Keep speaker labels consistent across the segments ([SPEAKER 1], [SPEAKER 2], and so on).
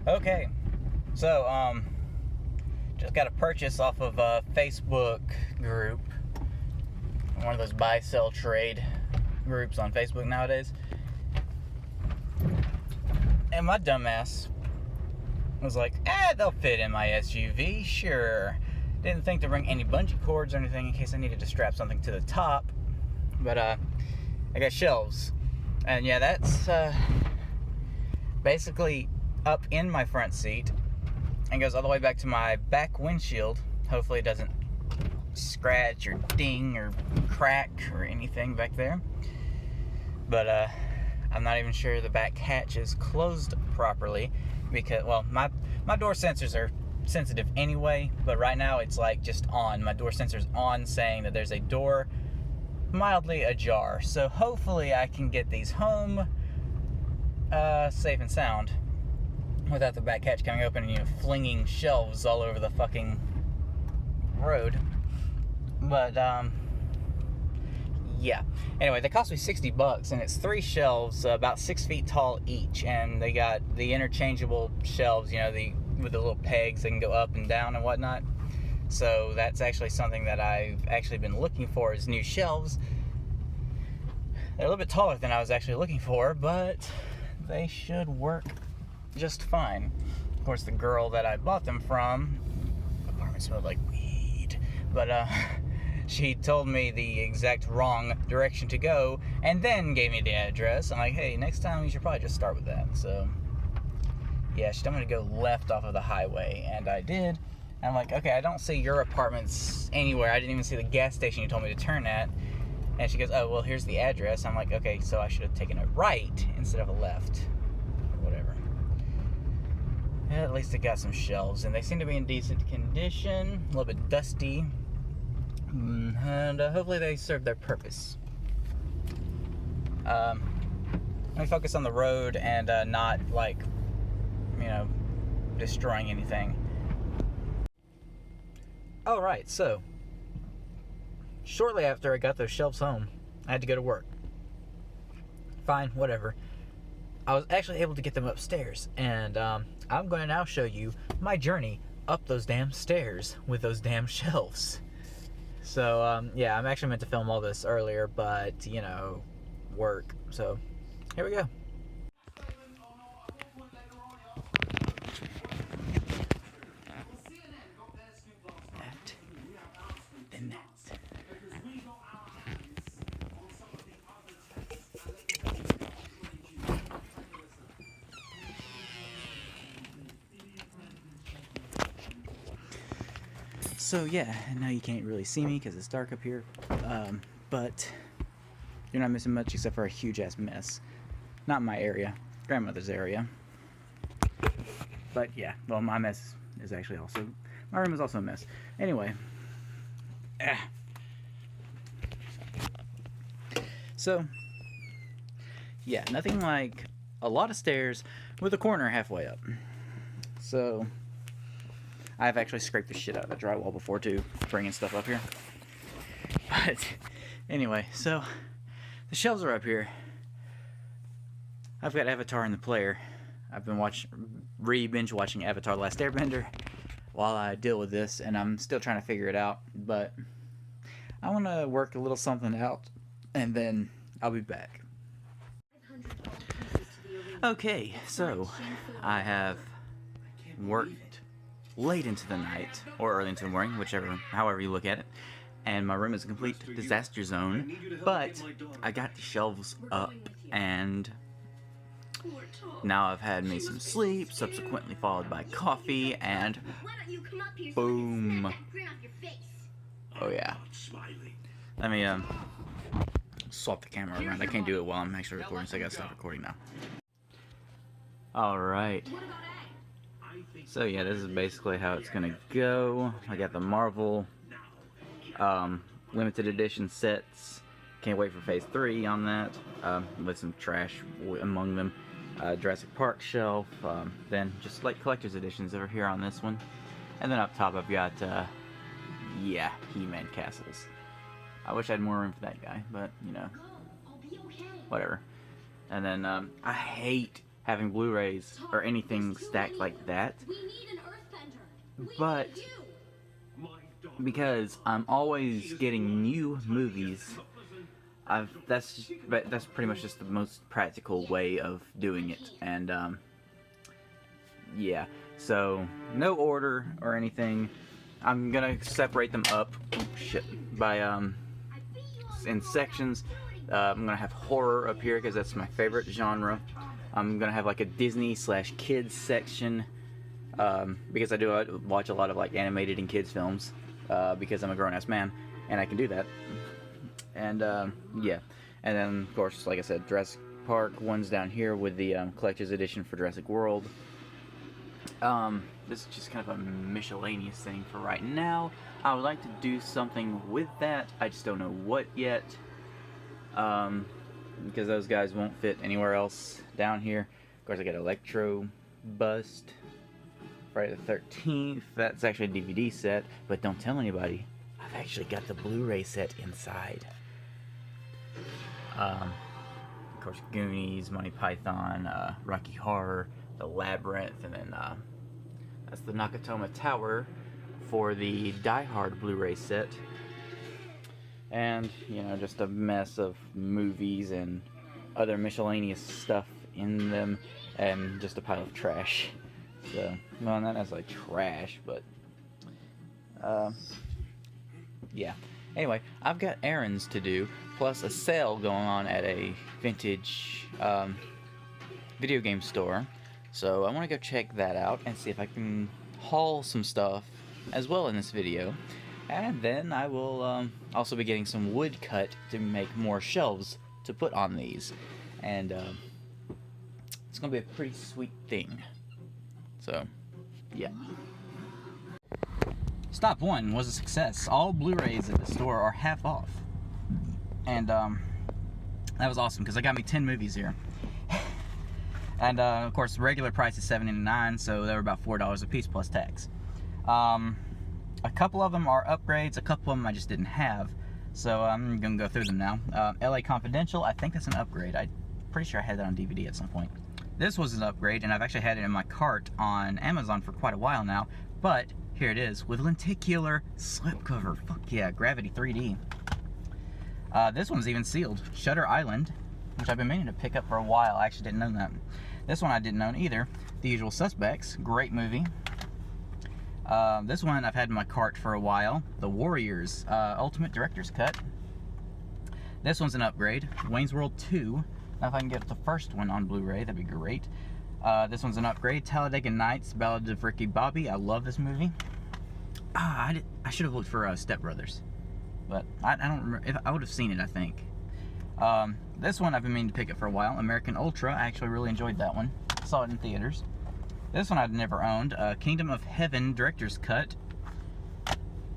[SPEAKER 1] Okay, so just got a purchase off of a Facebook group, one of those buy, sell, trade groups on Facebook nowadays. And my dumbass was like, they'll fit in my SUV, sure. Didn't think to bring any bungee cords or anything in case I needed to strap something to the top. But I got shelves. And yeah, that's basically up in my front seat and goes all the way back to my back windshield. Hopefully it doesn't scratch or ding or crack or anything back there. But I'm not even sure the back hatch is closed properly because, well, my door sensors are sensitive anyway, but right now it's like just on. My door sensor's on, saying that there's a door mildly ajar. So hopefully I can get these home safe and sound without the back hatch coming open and flinging shelves all over the fucking road. But yeah. Anyway, they cost me $60, and it's 3 shelves, about 6 feet tall each, and they got the interchangeable shelves, with the little pegs that can go up and down and whatnot. So that's actually something that I've actually been looking for, is new shelves. They're a little bit taller than I was actually looking for, but they should work just fine. Of course, the girl that I bought them from, apartment smelled like weed, but she told me the exact wrong direction to go and then gave me the address. I'm like, hey, next time you should probably just start with that. So yeah, she told me to go left off of the highway, and I did. And I'm like, okay, I don't see your apartments anywhere. I didn't even see the gas station you told me to turn at. And she goes, oh, well, here's the address. I'm like, okay, so I should have taken a right instead of a left. Whatever. At least it got some shelves, and they seem to be in decent condition. A little bit dusty. And hopefully they serve their purpose. Let me focus on the road and not, destroying anything. Alright, so shortly after I got those shelves home, I had to go to work. Fine, whatever. I was actually able to get them upstairs, and I'm going to now show you my journey up those damn stairs with those damn shelves. So, yeah, I'm actually meant to film all this earlier, but, work. So, here we go. So yeah, now you can't really see me because it's dark up here, but you're not missing much except for a huge ass mess. Not my area, grandmother's area. But yeah, well, my mess is actually also, my room is also a mess. Anyway, so yeah, nothing like a lot of stairs with a corner halfway up. So I've actually scraped the shit out of the drywall before too, bringing stuff up here. But anyway, so the shelves are up here. I've got Avatar in the player. I've been binge watching Avatar: Last Airbender while I deal with this, and I'm still trying to figure it out. But I want to work a little something out, and then I'll be back. Okay, so I have worked late into the night, or early into the morning, however you look at it, and my room is a complete disaster zone, but I got the shelves up, and now I've had me some sleep, subsequently followed by coffee, and boom. Oh yeah. Let me swap the camera around. I can't do it while I'm actually recording, so I gotta stop recording now. Alright. So yeah, this is basically how it's gonna go. I got the Marvel limited edition sets. Can't wait for Phase 3 on that, with some trash among them. Jurassic Park shelf, then just like collector's editions over here on this one. And then up top I've got, yeah, He-Man castles. I wish I had more room for that guy, but, whatever. And then, I hate having Blu-rays or anything stacked like that, but because I'm always getting new movies, that's pretty much just the most practical way of doing it. And yeah, so no order or anything. I'm gonna separate them up by in sections. I'm gonna have horror up here because that's my favorite genre. I'm gonna have like a Disney/kids section because I do watch a lot of like animated and kids films because I'm a grown-ass man and I can do that. And yeah, and then of course, like I said, Jurassic Park one's down here with the collector's edition for Jurassic World. This is just kind of a miscellaneous thing for right now. I would like to do something with that. I just don't know what yet. Because those guys won't fit anywhere else down here. Of course, I got Electro Bust, Friday the 13th. That's actually a DVD set, but don't tell anybody. I've actually got the Blu-ray set inside. Of course, Goonies, Monty Python, Rocky Horror, The Labyrinth, and then that's the Nakatomi Tower for the Die Hard Blu-ray set. And, you know, just a mess of movies and other miscellaneous stuff in them, and just a pile of trash. So, well, not as like trash, but yeah. Anyway, I've got errands to do, plus a sale going on at a vintage video game store. So I want to go check that out and see if I can haul some stuff as well in this video. And then I will also be getting some wood cut to make more shelves to put on these. And it's going to be a pretty sweet thing. So, yeah. Stop 1 was a success. All Blu-rays at the store are half off. And that was awesome because they got me 10 movies here. And of course, the regular price is $7.99, so they were about $4 a piece plus tax. A couple of them are upgrades, a couple of them I just didn't have, so I'm gonna go through them now. LA Confidential, I think that's an upgrade. I'm pretty sure I had that on DVD at some point. This was an upgrade, and I've actually had it in my cart on Amazon for quite a while now, but here it is with lenticular slipcover. Fuck yeah, Gravity 3D. This one's even sealed. Shutter Island, which I've been meaning to pick up for a while. I actually didn't own that. This one I didn't own either. The Usual Suspects, great movie. This one I've had in my cart for a while. The Warriors, Ultimate Director's Cut. This one's an upgrade. Wayne's World 2. Now if I can get the first one on Blu-ray, that'd be great. This one's an upgrade. Talladega Nights, Ballad of Ricky Bobby. I love this movie. I should have looked for Step Brothers, but I don't remember. I would have seen it, I think. This one I've been meaning to pick up for a while. American Ultra. I actually really enjoyed that one. Saw it in theaters. This one I'd never owned. Kingdom of Heaven Director's Cut.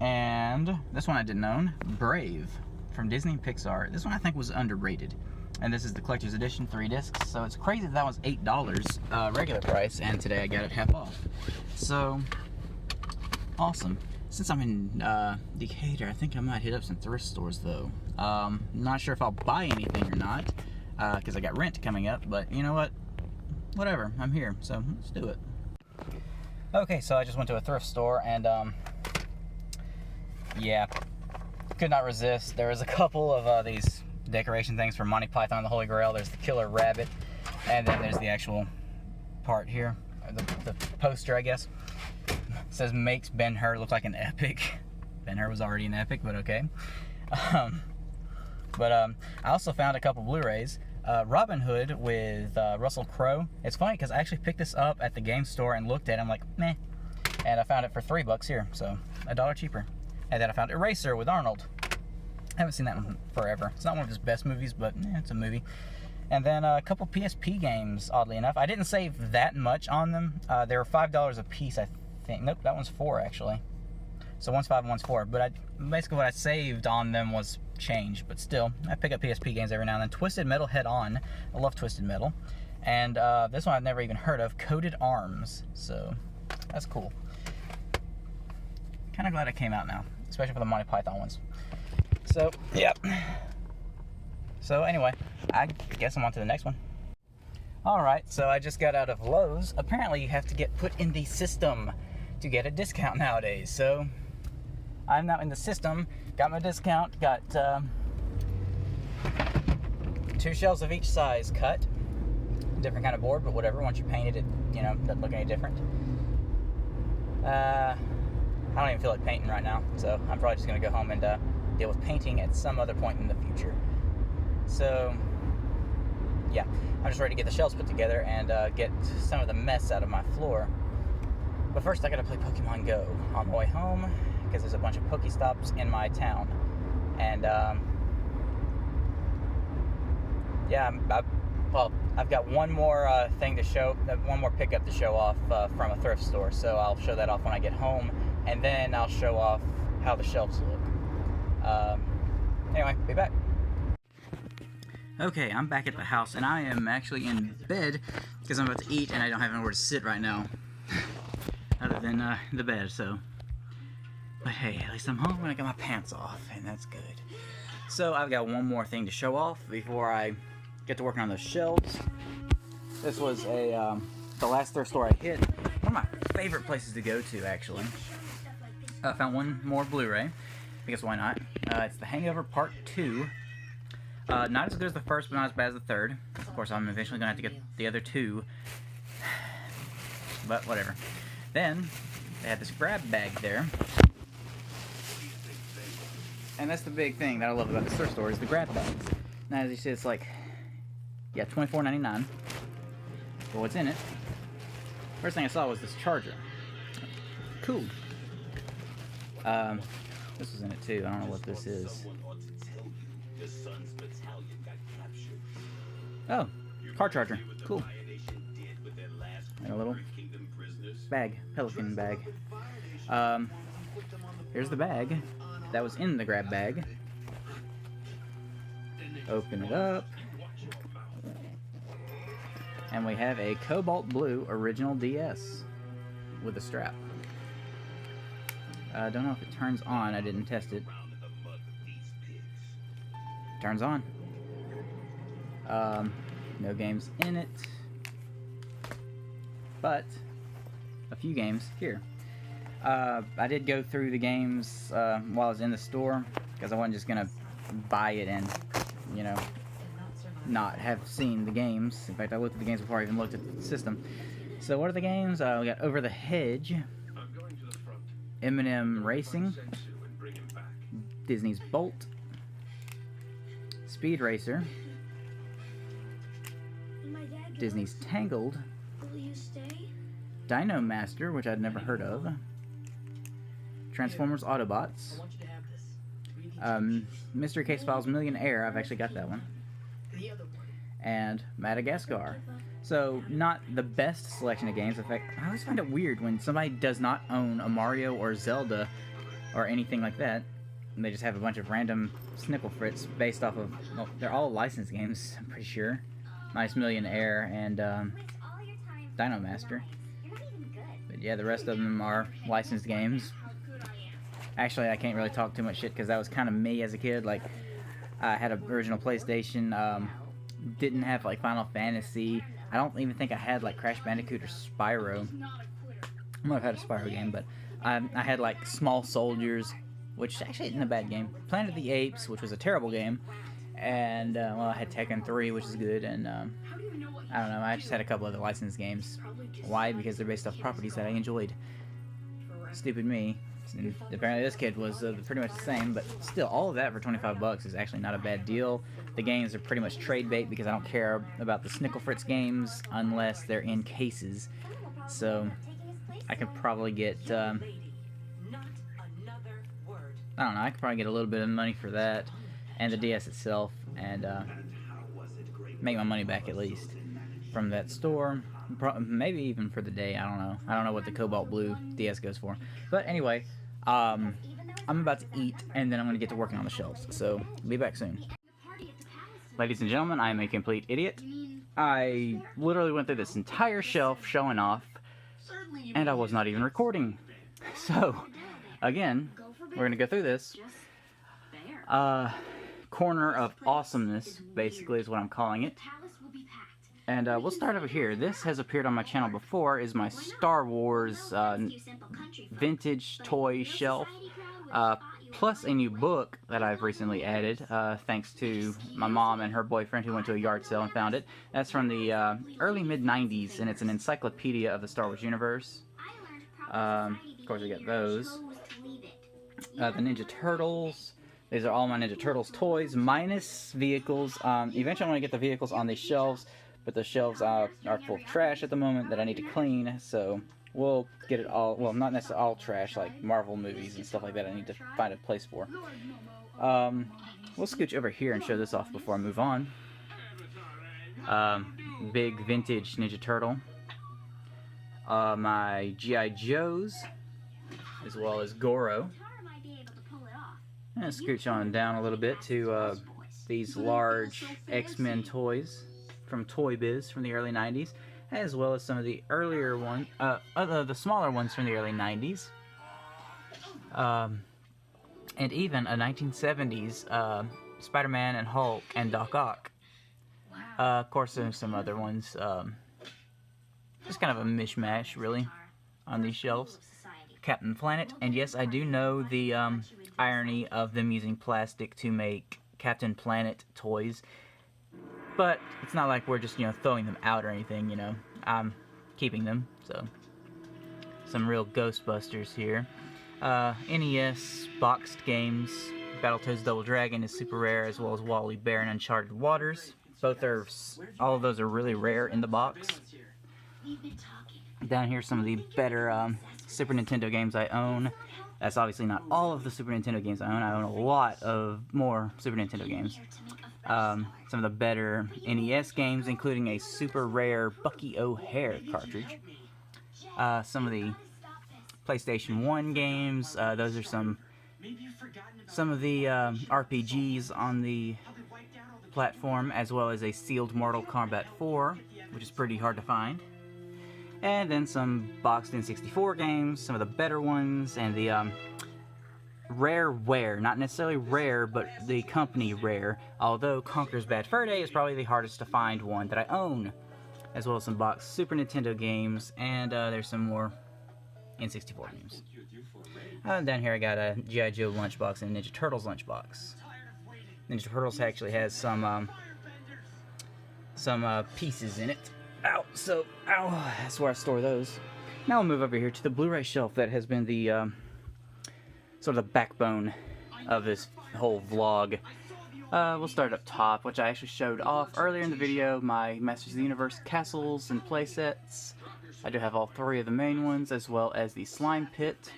[SPEAKER 1] And this one I didn't own. Brave from Disney and Pixar. This one I think was underrated. And this is the collector's edition, 3 discs. So it's crazy that was $8 regular price, and today I got it half off. So awesome. Since I'm in Decatur, I think I might hit up some thrift stores though. Not sure if I'll buy anything or not, because I got rent coming up, but you know what? Whatever, I'm here, so let's do it. Okay, so I just went to a thrift store, and yeah, could not resist. There was a couple of these decoration things for Monty Python and the Holy Grail. There's the killer rabbit, and then there's the actual part here, the poster, I guess. It says makes Ben-Hur look like an epic. Ben-Hur was already an epic, but okay. I also found a couple Blu-rays. Robin Hood with Russell Crowe. It's funny because I actually picked this up at the game store and looked at it. I'm like, meh. And I found it for $3 here, so $1 cheaper. And then I found Eraser with Arnold. I haven't seen that one forever. It's not one of his best movies, but it's a movie. And then a couple PSP games, oddly enough. I didn't save that much on them. They were $5 a piece, I think. Nope, that one's $4 actually. So one's $5 and one's $4. But basically what I saved on them was change, but still, I pick up PSP games every now and then. Twisted Metal Head On. I love Twisted Metal. And this one I've never even heard of, Coded Arms. So that's cool. Kind of glad it came out now, especially for the Monty Python ones. So, yep. So anyway, I guess I'm on to the next one. Alright, so I just got out of Lowe's. Apparently you have to get put in the system to get a discount nowadays. So I'm now in the system, got my discount, got 2 shelves of each size cut. Different kind of board, but whatever. Once you paint it, you know, doesn't look any different. I don't even feel like painting right now, so I'm probably just going to go home and deal with painting at some other point in the future. So, yeah, I'm just ready to get the shelves put together and get some of the mess out of my floor. But first, I got to play Pokemon Go on my way home, because there's a bunch of Pokestops in my town. And, yeah, I've got one more thing to show, one more pickup to show off from a thrift store. So I'll show that off when I get home, and then I'll show off how the shelves look. Anyway, be back. Okay, I'm back at the house, and I am actually in bed because I'm about to eat, and I don't have anywhere to sit right now, other than the bed. So, but hey, at least I'm home and I got my pants off, and that's good. So I've got one more thing to show off before I get to working on those shelves. This was the last thrift store I hit. One of my favorite places to go to, actually. I found one more Blu-ray, because why not? It's The Hangover Part 2. Not as good as the first, but not as bad as the third. Of course, I'm eventually going to have to get the other 2. But whatever. Then, they had this grab bag there. And that's the big thing that I love about the thrift store, is the grab bags. Now, as you see, it's like, yeah, $24.99. But what's in it? First thing I saw was this charger. Cool. This was in it too. I don't know what this is. Oh, car charger. Cool. And a little bag, Pelican bag. Here's the bag that was in the grab bag. Open it up. And we have a Cobalt Blue original DS with a strap. I don't know if it turns on. I didn't test it. Turns on. No games in it, but a few games here. I did go through the games while I was in the store, because I wasn't just gonna buy it and, you know, not have seen the games. In fact, I looked at the games before I even looked at the system. So what are the games? We got Over the Hedge, M&M Racing, Disney's Bolt, Speed Racer, Disney's Tangled, Dino Master, which I'd never heard of, Transformers Autobots, Mystery Case Files Millionaire, I've actually got that one, and Madagascar. So, not the best selection of games. In fact, I always find it weird when somebody does not own a Mario or Zelda or anything like that, and they just have a bunch of random Snickle Fritz based off of, well, they're all licensed games, I'm pretty sure. Nice Millionaire and Dino Master. But yeah, the rest of them are licensed games. Actually, I can't really talk too much shit because that was kind of me as a kid. Like, I had an original PlayStation, didn't have like Final Fantasy. I don't even think I had like Crash Bandicoot or Spyro. I might have had a Spyro game, but I had like Small Soldiers, which actually isn't a bad game. Planet of the Apes, which was a terrible game. And, well, I had Tekken 3, which is good, and, I don't know, I just had a couple other licensed games. Why? Because they're based off properties that I enjoyed. Stupid me. And apparently this kid was pretty much the same, but still, all of that for 25 bucks is actually not a bad deal. The games are pretty much trade bait because I don't care about the Snickle Fritz games unless they're in cases. So, I could probably get, I don't know, I could probably get a little bit of money for that, and the DS itself, and make my money back at least from that store. Maybe even for the day, I don't know. I don't know what the Cobalt Blue DS goes for. But anyway, I'm about to eat, and then I'm going to get to working on the shelves. So, be back soon. Ladies and gentlemen, I am a complete idiot. I literally went through this entire shelf showing off, and I was not even recording. So, again, we're going to go through this. Corner of Awesomeness, basically, is what I'm calling it. And we'll start over here. This has appeared on my channel before, is my Star Wars vintage toy shelf, plus a new book that I've recently added, thanks to my mom and her boyfriend who went to a yard sale and found it. That's from the early mid-90s, and it's an encyclopedia of the Star Wars universe. Of course, we got those. The Ninja Turtles. These are all my Ninja Turtles toys, minus vehicles. Eventually, I want to get the vehicles on these shelves, but the shelves are full of trash at the moment that I need to clean, so we'll get it all, well, not necessarily all trash, like Marvel movies and stuff like that I need to find a place for. We'll scooch over here and show this off before I move on. Big vintage Ninja Turtle. My G.I. Joes, as well as Goro. I'm going to scooch on down a little bit to these large X-Men toys from Toy Biz from the early 90s, as well as some of the earlier ones, the smaller ones from the early 90s, and even a 1970s Spider-Man and Hulk and Doc Ock. Of course, there's some other ones, just kind of a mishmash, really, on these shelves. Captain Planet, and yes, I do know the irony of them using plastic to make Captain Planet toys, but it's not like we're just, you know, throwing them out or anything, you know. I'm keeping them, so. Some real Ghostbusters here. NES boxed games. Battletoads Double Dragon is super rare, as well as Wally Bear and Uncharted Waters. All of those are really rare in the box. Down here, some of the better Super Nintendo games I own. That's obviously not all of the Super Nintendo games I own. I own a lot of more Super Nintendo games. Some of the better NES games, including a super rare Bucky O'Hare cartridge. Some of the PlayStation 1 games. Those are some of the RPGs on the platform, as well as a sealed Mortal Kombat 4, which is pretty hard to find. And then some boxed N64 games, some of the better ones, and the Rareware, not necessarily Rare, but the company Rare, although Conker's Bad Fur Day is probably the hardest to find one that I own, as well as some boxed Super Nintendo games, and there's some more N64 games. Down here I got a G.I. Joe lunchbox and a Ninja Turtles lunchbox. Ninja Turtles actually has some pieces in it. Ow, that's where I store those. Now we'll move over here to the Blu-ray shelf that has been the sort of the backbone of this whole vlog. We'll start up top, which I actually showed off earlier in the video, my Masters of the Universe castles and playsets. I do have all three of the main ones, as well as the Slime Pit.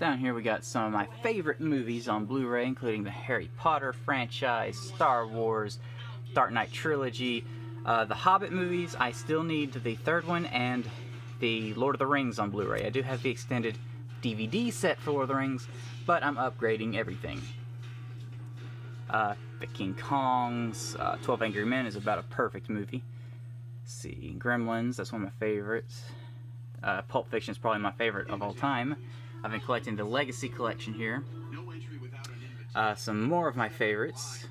[SPEAKER 1] Down here we got some of my favorite movies on Blu-ray, including the Harry Potter franchise, Star Wars, Dark Knight trilogy, the Hobbit movies. I still need the third one, and the Lord of the Rings on Blu-ray. I do have the extended DVD set for Lord of the Rings, but I'm upgrading everything. The King Kongs, 12 Angry Men is about a perfect movie. Let's see, Gremlins, that's one of my favorites. Pulp Fiction is probably my favorite of all time. I've been collecting the Legacy collection here. Some more of my favorites,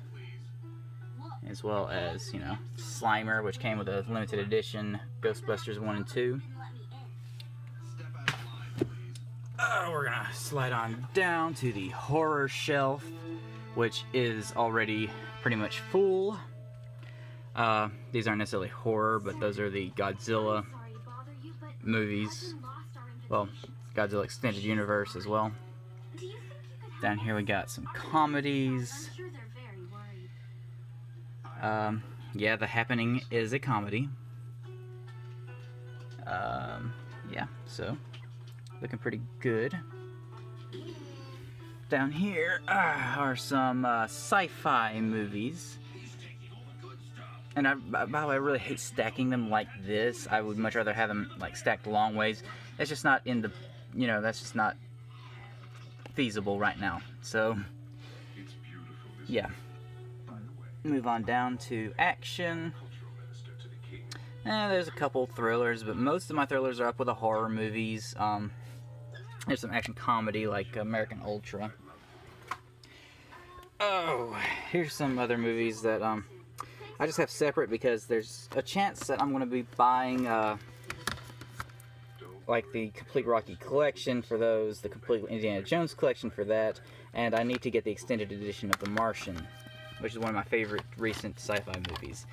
[SPEAKER 1] as well as, you know, Slimer, which came with a limited edition, Ghostbusters 1 and 2. We're gonna slide on down to the horror shelf, which is already pretty much full. These aren't necessarily horror, but those are the Godzilla movies. Well, Godzilla Extended Universe as well. Down here we got some comedies. Yeah, The Happening is a comedy. Yeah, so looking pretty good. Down here are some sci-fi movies. And by the way, I really hate stacking them like this. I would much rather have them like stacked long ways. That's just not in the, you know, that's just not feasible right now. So, yeah. Move on down to action. There's a couple thrillers, but most of my thrillers are up with the horror movies. There's some action comedy like American Ultra. Oh, here's some other movies that I just have separate because there's a chance that I'm going to be buying like the complete Rocky collection for those, the complete Indiana Jones collection for that, and I need to get the extended edition of The Martian, which is one of my favorite recent sci-fi movies.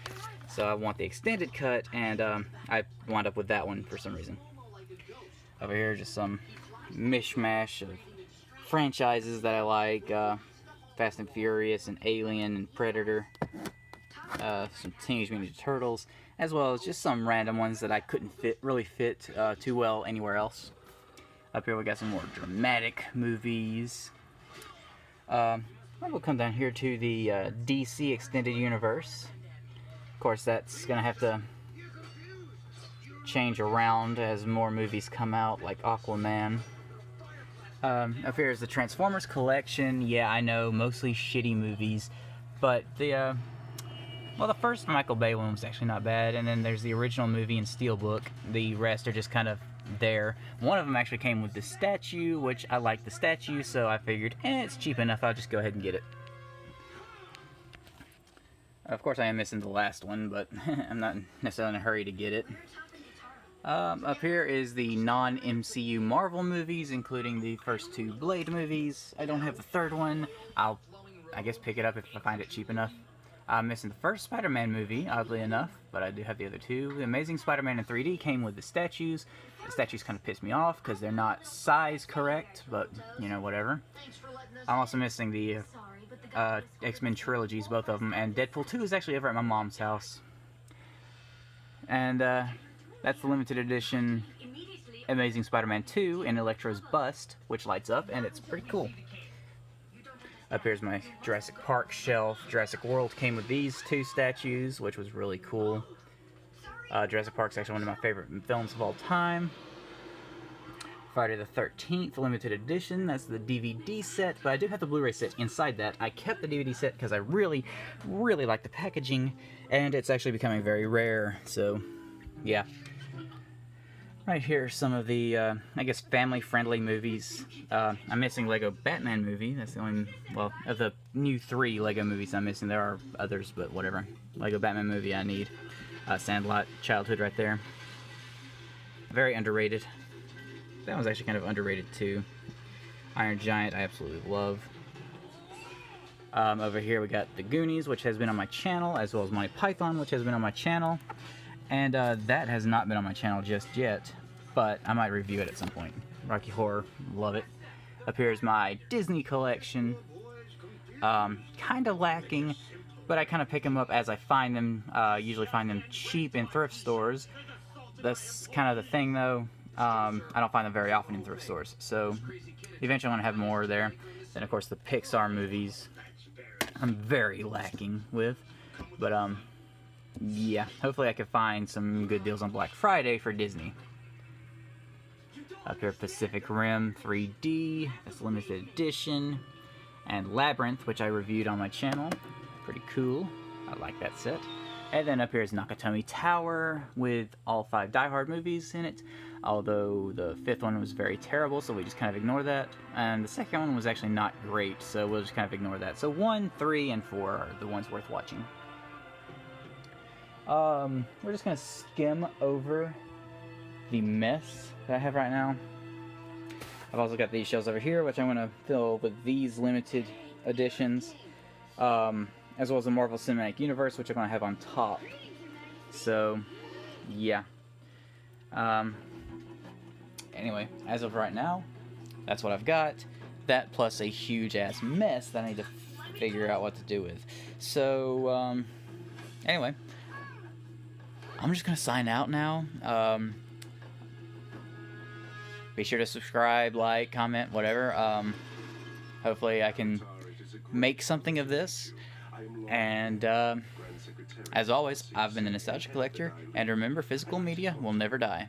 [SPEAKER 1] So I want the extended cut, and I wound up with that one for some reason. Over here, just some mishmash of franchises that I like, Fast and Furious and Alien and Predator, some Teenage Mutant Ninja Turtles, as well as just some random ones that I couldn't really fit too well anywhere else. Up here we got some more dramatic movies. We'll come down here to the DC Extended Universe. Of course, that's going to have to change around as more movies come out, like Aquaman. Up here is the Transformers collection. Yeah, I know, mostly shitty movies, but the first Michael Bay one was actually not bad, and then there's the original movie in Steelbook. The rest are just kind of there. One of them actually came with the statue, which I like the statue, so I figured, it's cheap enough, I'll just go ahead and get it. Of course, I am missing the last one, but I'm not necessarily in a hurry to get it. Up here is the non-MCU Marvel movies, including the first 2 Blade movies. I don't have the third one. I'll, I guess, pick it up if I find it cheap enough. I'm missing the first Spider-Man movie, oddly enough, but I do have the other 2. The Amazing Spider-Man in 3D came with the statues. The statues kind of piss me off because they're not size correct, but, you know, whatever. I'm also missing the X-Men trilogies, both of them, and Deadpool 2 is actually over at my mom's house. And that's the limited edition Amazing Spider-Man 2 in Electro's bust, which lights up, and it's pretty cool. Up here's my Jurassic Park shelf. Jurassic World came with these 2 statues, which was really cool. Jurassic Park's actually one of my favorite films of all time. Friday the 13th limited edition, that's the DVD set, but I do have the Blu-ray set inside that. I kept the DVD set because I really, really like the packaging, and it's actually becoming very rare, so yeah. Right here are some of the, I guess, family-friendly movies. I'm missing Lego Batman movie. That's the only, well, of the new 3 Lego movies I'm missing. There are others, but whatever. Lego Batman movie I need. Sandlot, Childhood right there. Very underrated. That one's actually kind of underrated too. Iron Giant I absolutely love. Over here we got The Goonies, which has been on my channel, as well as Monty Python, which has been on my channel. And that has not been on my channel just yet, but I might review it at some point. Rocky Horror, love it. Up here is my Disney collection. Kind of lacking, but I kind of pick them up as I find them. Usually find them cheap in thrift stores. That's kind of the thing, though. I don't find them very often in thrift stores, so eventually I'm going to have more there. Then, of course, the Pixar movies I'm very lacking with, but yeah, hopefully I can find some good deals on Black Friday for Disney. Up here, Pacific Rim 3D, that's limited edition, and Labyrinth, which I reviewed on my channel. Pretty cool. I like that set. And then up here is Nakatomi Tower with all 5 Die Hard movies in it, although the 5th one was very terrible, so we just kind of ignore that. And the second one was actually not great, so we'll just kind of ignore that. So 1, 3, and 4 are the ones worth watching. We're just going to skim over the mess that I have right now. I've also got these shelves over here, which I'm going to fill with these limited editions, as well as the Marvel Cinematic Universe, which I'm going to have on top. So, yeah. Anyway, as of right now, that's what I've got. That plus a huge-ass mess that I need to figure out what to do with. So, anyway. I'm just going to sign out now. Be sure to subscribe, like, comment, whatever. Hopefully I can make something of this. And as always, I've been the Nostalgia Collector. And remember, physical media will never die.